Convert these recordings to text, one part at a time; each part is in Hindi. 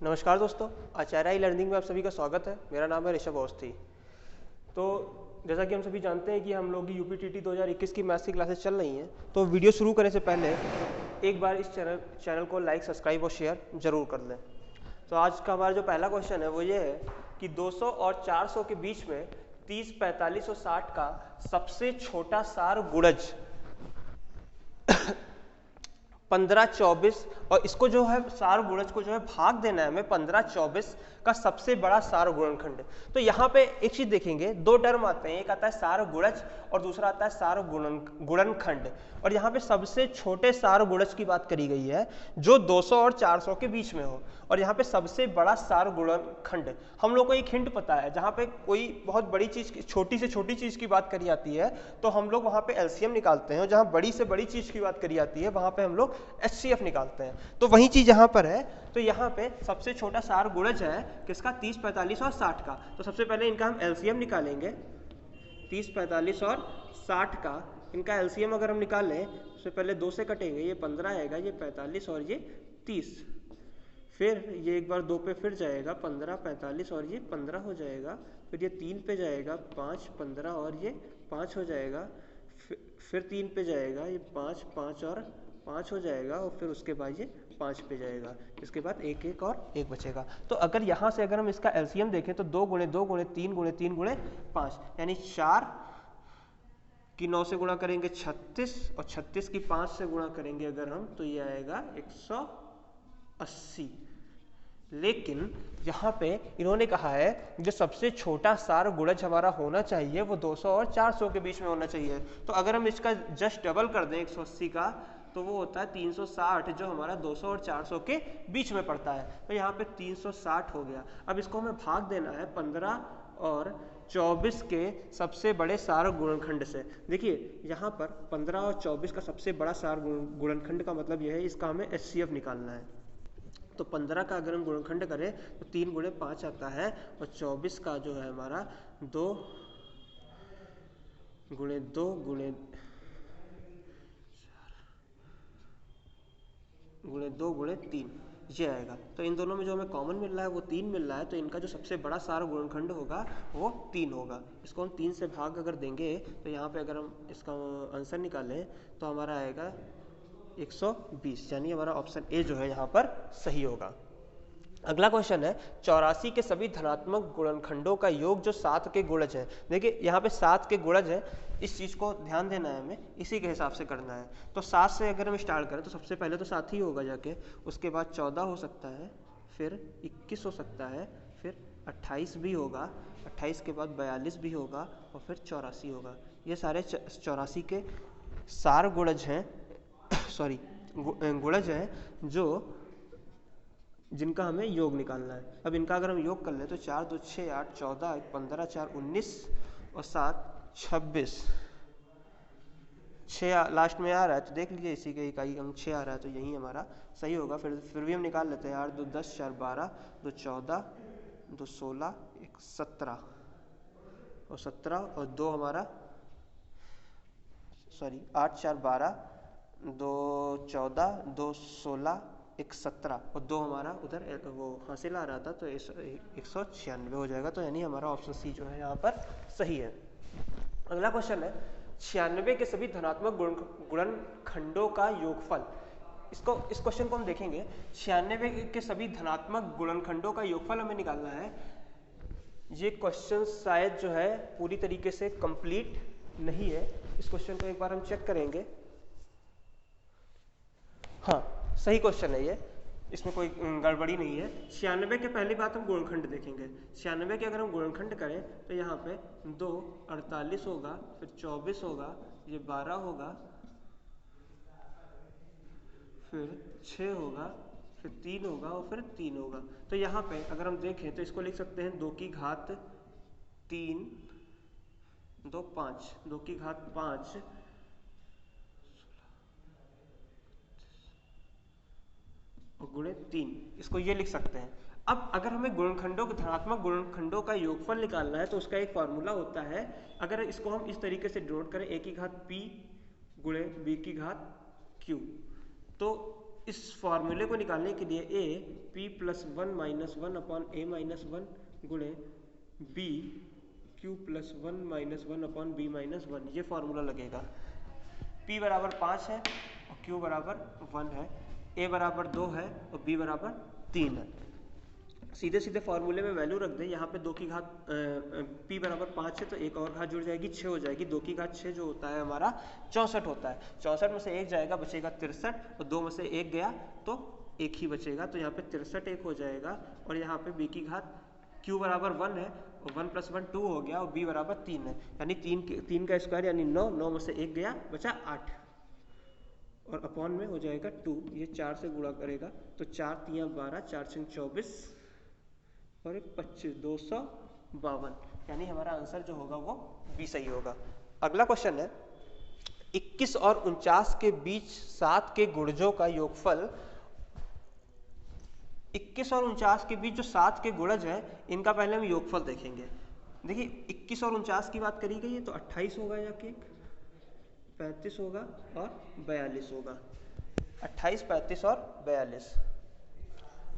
नमस्कार दोस्तों, आचार्य ई लर्निंग में आप सभी का स्वागत है। मेरा नाम है ऋषभ अवस्थी। तो जैसा कि हम सभी जानते हैं कि हम लोग की यूपीटीटी 2021 की मैथ्स की क्लासेस चल रही हैं, तो वीडियो शुरू करने से पहले एक बार इस चैनल को लाइक, सब्सक्राइब और शेयर जरूर कर लें। तो आज का हमारा जो पहला क्वेश्चन है वो ये है कि 200 और 400 के बीच में 30, 45 और 60 का सबसे छोटा सार गुणज 15, 24 और इसको जो है सार गुणज को जो है भाग देना है हमें 15, 24 का सबसे बड़ा सार गुणनखंड। तो यहाँ पे एक चीज देखेंगे, दो टर्म आते हैं, एक आता है सार गुणज और दूसरा आता है सार गुणनखंड। और यहाँ पे सबसे छोटे सार गुणज की बात करी गई है जो 200 और 400 के बीच में हो, और यहाँ पे सबसे बड़ा सार गुणनखंड। हम लोग को एक हिंट पता है, जहाँ पे कोई बहुत बड़ी चीज, छोटी से छोटी चीज की बात करी जाती है तो हम लोग वहाँ पे एलसीएम निकालते हैं, और जहाँ बड़ी से बड़ी चीज की बात करी जाती है वहाँ पे हम लोग एचसीएफ निकालते हैं। तो वही चीज यहाँ पर है। तो यहाँ पे सबसे छोटा सार गुणज है किसका? 30, 45 और 60 का। तो सबसे पहले इनका हम एलसीएम निकालेंगे। 30, 45 और 60 का इनका एलसीएम अगर हम निकालें, सबसे पहले 2 से कटेंगे, ये 15 आएगा, ये 45 और ये 30। फिर ये एक बार 2 पे फिर जाएगा, 15, 45 और ये 15 हो जाएगा। फिर ये 3 पे जाएगा, 5, 15 और ये 5 हो जाएगा। फिर 3 पे जाएगा, ये 5, 5 और 5 हो जाएगा, और फिर उसके बाद ये 5 पे जाएगा। इसके बाद एक एक और एक बचेगा। तो अगर यहाँ से अगर हम इसका एलसीएम देखें तो 2 गुणे 2 गुणे 3 गुणे 3 गुणे 5, यानी 4 की 9 से गुणा करेंगे 36, और 36 की 5 से गुणा करेंगे अगर हम, तो ये आएगा 180। लेकिन यहाँ पे इन्होंने कहा है जो सबसे छोटा सार गुणज हमारा होना चाहिए वो 200 और 400 के बीच में होना चाहिए। तो अगर हम इसका जस्ट डबल कर दें 180 का, तो वो होता है 360, जो हमारा 200 और 400 के बीच में पड़ता है। तो यहाँ पे 360 हो गया। अब इसको हमें भाग देना है 15 और 24 के सबसे बड़े सार गुणनखंड से। देखिए यहाँ पर 15 और 24 का सबसे बड़ा सार गुणनखंड का मतलब यह है इसका हमें एचसीएफ निकालना है। तो 15 का अगर हम गुणनखंड करें तो 3 गुणे 5 आता है, और 24 का जो है हमारा 2 गुणे 2 गुणे 2 गुणे 3 ये आएगा। तो इन दोनों में जो हमें कॉमन मिल रहा है वो 3 मिल रहा है। तो इनका जो सबसे बड़ा सार गुणनखंड होगा वो 3 होगा। इसको हम 3 से भाग अगर देंगे तो यहाँ पे अगर हम इसका आंसर निकालें तो हमारा आएगा 120, यानी हमारा ऑप्शन ए जो है यहाँ पर सही होगा। अगला क्वेश्चन है 84 के सभी धनात्मक गुणनखंडों का योग जो 7 के गुणज है। देखिए यहाँ पे 7 के गुणज है, इस चीज को ध्यान देना है हमें, इसी के हिसाब से करना है। तो 7 से अगर हम स्टार्ट करें तो सबसे पहले तो 7 ही होगा जाके, उसके बाद 14 हो सकता है, फिर 21 हो सकता है, फिर 28 भी होगा, 28 के बाद 42 भी होगा, और फिर 84 होगा। ये सारे 84 के सार गुणज हैं सॉरी गुणज हैं जो जिनका हमें योग निकालना है। अब इनका अगर हम योग कर लें तो 4, 2, 6, 8, 14, 15, 4, 19 और 7, 26। 6 लास्ट में आ रहा है तो देख लीजिए, इसी के इकाई अंक 6 आ रहा है, तो यही हमारा सही होगा। फिर भी हम निकाल लेते हैं। 8, 2, 10, 4, 12, 2, 14, 2, 16, 1, 17 और 17 और 2 हमारा 8, 4, 12, 2, 14, 2, 16, 1, 17 और 2 हमारा उधर वो हासिल आ रहा था, तो 196 हो जाएगा। तो यानी हमारा ऑप्शन सी जो है यहाँ पर सही है। अगला क्वेश्चन है 96 के सभी धनात्मक गुणनखंडों का योगफल। इस क्वेश्चन को हम देखेंगे। 96 के सभी धनात्मक गुणनखंडों का योगफल हमें निकालना है। ये क्वेश्चन शायद जो है पूरी तरीके से कंप्लीट नहीं है। इस क्वेश्चन को एक बार हम चेक करेंगे। हाँ, सही क्वेश्चन है ये, इसमें कोई गड़बड़ी नहीं है। 96 के पहली बात हम गुणनखंड देखेंगे। 96 के अगर हम गुणनखंड करें तो यहाँ पे 2 48 होगा, फिर 24 होगा, ये 12 होगा, फिर 6 होगा, फिर 3 होगा और फिर 3 होगा। तो यहाँ पे अगर हम देखें तो इसको लिख सकते हैं 2 की घात 3, 2, 5, 2 की घात 5 और गुणे 3, इसको ये लिख सकते हैं। अब अगर हमें गुणनखंडों धनात्मक गुणनखंडों का योगफल निकालना है तो उसका एक फॉर्मूला होता है। अगर इसको हम इस तरीके से डिनोट करें, a की घात p गुणे b की घात q, तो इस फॉर्मूले को निकालने के लिए a p plus one minus one upon a minus one गुणे b q plus one minus one upon b minus one, ये फॉर्मूला लगेगा। p बराबर 5 है और q बराबर 1 है, a बराबर 2 है और b बराबर 3 है। सीधे सीधे फॉर्मूले में वैल्यू रख दें। यहाँ पे 2 की घात p बराबर 5 है तो एक और घात जुड़ जाएगी, 6 हो जाएगी। 2 की घात 6 जो होता है हमारा 64 होता है। 64 में से एक जाएगा, बचेगा 63, और 2 में से एक गया तो एक ही बचेगा, तो यहाँ पे 63 एक हो जाएगा। और यहाँ पे b की घात q बराबर 1 है और 1 + 1 2 हो गया और b बराबर 3 है, यानी 3 का स्क्वायर यानी 9, 9 में से एक गया बचा 8 और अपॉन में हो जाएगा 2। ये 4 से गुणा करेगा तो 4 × 3 = 12, 4 × 24 और 25, 252, यानी हमारा आंसर जो होगा वो बी सही होगा। अगला क्वेश्चन है 21 और 49 के बीच 7 के गुणजों का योगफल। 21 और 49 के बीच जो 7 के गुणज है इनका पहले हम योगफल देखेंगे। देखिए 21 और 49 की बात करी गई है तो 28 होगा, या कि 35 होगा और 42 होगा। 28, 35 और 42।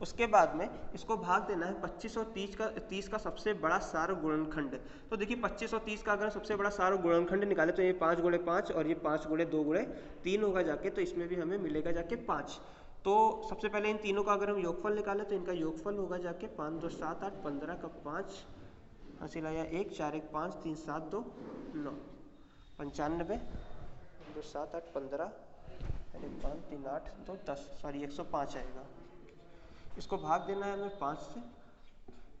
उसके बाद में इसको भाग देना है 25 और 30 का सबसे बड़ा सार गुणनखंड। तो देखिए 25 और 30 का अगर सबसे बड़ा सार गुणनखंड निकाले तो ये 5 × 5 और ये 5 × 2 × 3 होगा जाके, तो इसमें भी हमें मिलेगा जाके 5। तो सबसे पहले इन तीनों का अगर हम योगफल निकालें तो इनका योगफल होगा जाके 5 2 7 8, 15 का 5 हासिल आया 1, 4 1 5, 3 7 2 9, 95, 2 7 8 15, 5 3 8 2 10, सॉरी 105 आएगा। इसको भाग देना है हमें 5 से,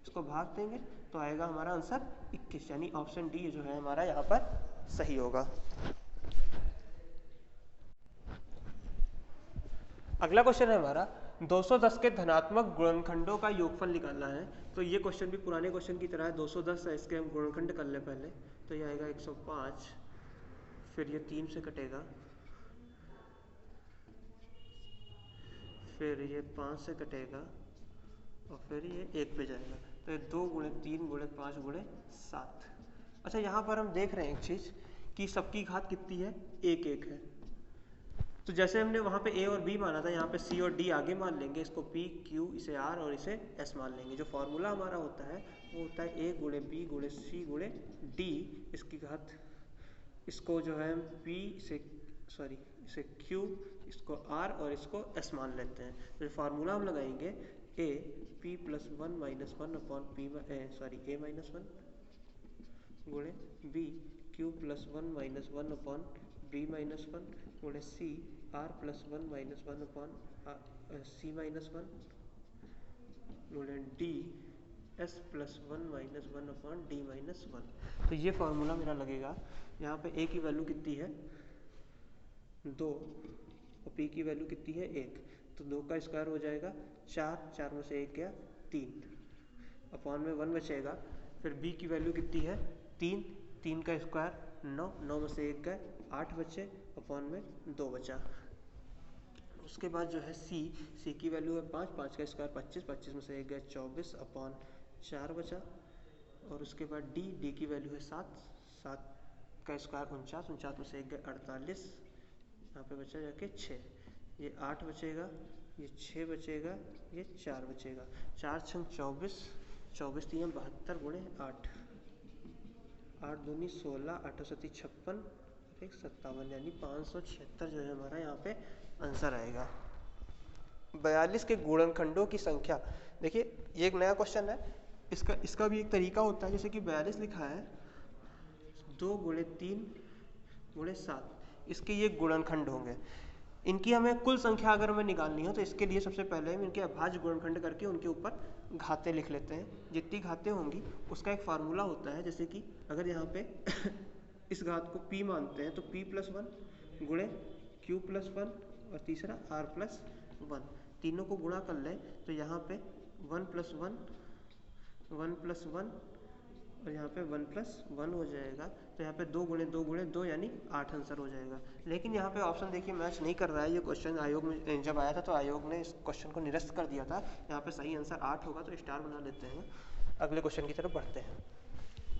इसको भाग देंगे तो आएगा हमारा आंसर 21, यानी ऑप्शन डी जो है हमारा यहाँ पर सही होगा। अगला क्वेश्चन है हमारा 210 के धनात्मक गुणनखंडों का योगफल निकालना है। तो ये क्वेश्चन भी पुराने क्वेश्चन की तरह है। 210 है, इसके हम गुणनखंड कर ले पहले, तो ये आएगा 105, फिर ये 3 से कटेगा, फिर ये 5 से कटेगा और फिर ये 1 पे जाएगा, तो ये 2 × 3 × 5 × 7। अच्छा, यहाँ पर हम देख रहे हैं एक चीज़ कि सबकी घात कितनी है, 1 1 है। तो जैसे हमने वहाँ पे a और b माना था, यहाँ पे c और d आगे मान लेंगे, इसको p q इसे r और इसे s मान लेंगे। जो फॉर्मूला हमारा होता है वो होता है a × b × c × d, इसकी घात, इसको जो है हम p इसे q, इसको r और इसको s मान लेते हैं। तो फार्मूला हम लगाएंगे a p + 1 - 1 upon p a minus 1 गुणे b q + 1 - 1 upon b minus 1 गुणे c r + 1 - 1 upon c minus 1 गुणे d s + 1 - 1 upon d minus 1। तो ये फार्मूला मेरा लगेगा। यहाँ पे a की वैल्यू कितनी है 2 और p की वैल्यू कितनी है 1, तो 2 का स्क्वायर हो जाएगा 4, 4 में से 1 गया 3, अपॉन में 1 बचेगा। फिर b की वैल्यू कितनी है 3, 3 का स्क्वायर 9, 9 में से 1 गए 8 बचे, अपॉन में 2 बचा। उसके बाद जो है c की वैल्यू है 5, 5 का स्क्वायर 25, 25 में से 1 गया 24, अपॉन 4 बचा। और उसके बाद d की वैल्यू है 7, 7 का स्क्वायर 49, 49 में से 1 गया 48, यहाँ पे बचा जाके 6, ये 8 बचेगा, ये 6 बचेगा, ये 4 बचेगा। 4 × 24, 24 3 72 गुणे 8, 8 दूनी 16, 8 7 56, 1 57, यानी 576 जो है हमारा यहाँ पे आंसर आएगा। 42 के गुणनखंडों की संख्या। देखिए ये एक नया क्वेश्चन है, इसका भी एक तरीका होता है। जैसे कि 42 लिखा है 2 × 3 × 7, इसके ये गुणनखंड होंगे। इनकी हमें कुल संख्या अगर हमें निकालनी हो तो इसके लिए सबसे पहले हम इनके अभाज्य गुणनखंड करके उनके ऊपर घातें लिख लेते हैं। जितनी घातें होंगी उसका एक फार्मूला होता है। जैसे कि अगर यहाँ पे इस घात को p मानते हैं तो p + 1 गुणे q + 1 और तीसरा r + 1, तीनों को गुणा कर लें तो यहाँ पे 1 + 1 1 + 1 और यहाँ पे 1 + 1 हो जाएगा। तो यहाँ पे 2 × 2 × 2 यानी 8 आंसर हो जाएगा। लेकिन यहाँ पे ऑप्शन देखिए मैच नहीं कर रहा है। ये क्वेश्चन आयोग में जब आया था तो आयोग ने इस क्वेश्चन को निरस्त कर दिया था। यहाँ पे सही आंसर 8 होगा, तो स्टार बना लेते हैं। अगले क्वेश्चन की तरफ बढ़ते हैं।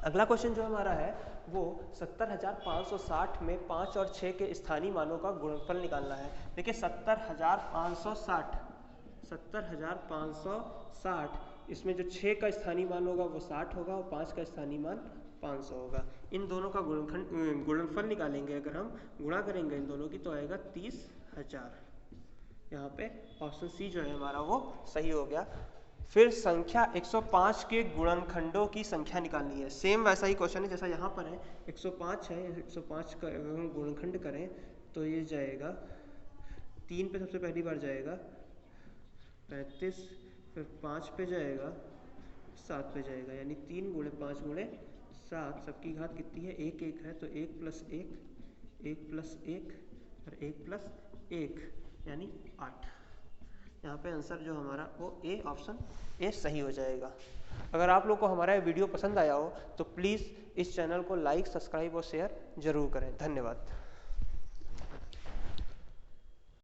अगला क्वेश्चन जो हमारा है वो 70,560 में 5 और 6 के स्थानीय मानों का गुणनफल निकालना है। देखिए 70,560 इसमें जो 6 का स्थानीय मान होगा वो 60 होगा और 5 का स्थानीय मान 500 होगा। इन दोनों का गुणनफल निकालेंगे, अगर हम गुणा करेंगे इन दोनों की तो आएगा 30,000। यहाँ पे ऑप्शन सी जो है हमारा वो सही हो गया। फिर संख्या 105 के गुणनखंडों की संख्या निकालनी है। सेम वैसा ही क्वेश्चन है जैसा यहाँ पर है, 105 है, 105 का अगर हम गुणनखंड करें तो ये जाएगा 3 पे सबसे पहली बार जाएगा 35, फिर 5 पे जाएगा, 7 पे जाएगा, यानी 3 गुणे 5 गुणे 7, सबकी घात कितनी है 1 1 है, तो 1 + 1 1 + 1 और 1 + 1 यानी 8। यहाँ पे आंसर जो हमारा वो ए, ऑप्शन ए सही हो जाएगा। अगर आप लोग को हमारा वीडियो पसंद आया हो तो प्लीज़ इस चैनल को लाइक, सब्सक्राइब और शेयर जरूर करें। धन्यवाद।